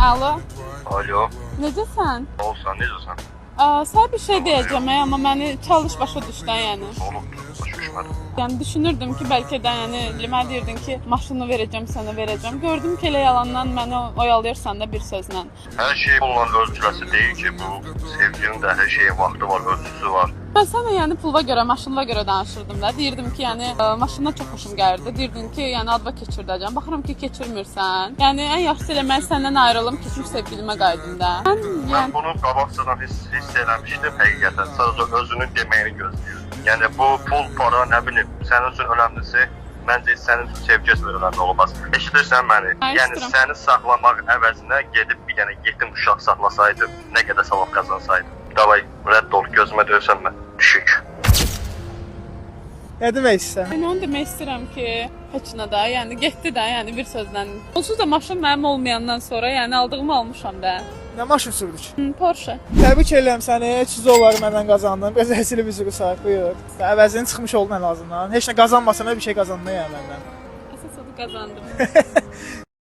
Alo, Alo, necəsən? olsan, necəsən? Sənə bir şey deyəcəm, amma məni çalış başa düşdən, yəni. Olubdur, başa düşmədim. Yəni düşünürdüm ki, bəlkə də yəni mənə deyirdin ki, maşını verəcəm, sənə verəcəm. Gördüm ki, elə yalandan məni oyalıyırsan da bir sözlə. Hər şey olan ölçüləsi deyil ki, bu sevginin də hər şeyin vaxtı var, ölçüsü var. Mən sənə yəni pula görə, maşınla görə danışırdım da. Deyirdim ki, yəni maşından çox xoşum gəlirdi. Deyirdim ki, yəni adva keçirdəcəm. Baxıram ki, keçirmirsən. Yəni ən yaxşısı elə mən səndən ayrılım, keçmiş sevgilimə qayıdım da. Mən bunu qabaqcadan hiss eləmişdim həqiqətən. Sadəcə özünün deməyini gözləyirdim. Yəni bu pul, para, nə bilim, sənin üçün önəmlisi məncə sənin üçün sevgi üçün önəmli olmaz. Eşidirsən məni? Yəni səni saxlamaq əvəzinə gedib bir dənə yetim uşaq saxlasaydım, nə qədər savab qazansaydım. Davay, rədd ol, gözümə döysənmə. Düşük. Nə demək istəyirsən? Yəni onu demək istəyirəm ki, heç nə də, yəni getdi də, yəni bir sözlə. Onsuz da maşın mənim olmayandan sonra, yəni aldığımı almışam da. Nə maşın sürdük? Porsche. Təbrik edirəm səni. 300 dollar məndən qazandın. Biraz əsili bir sürü sahib. Buyur. Əvəzini çıxmış oldun ən azından. Heç nə qazanmasan da bir şey qazandın yəni məndən. Əsas odu qazandım.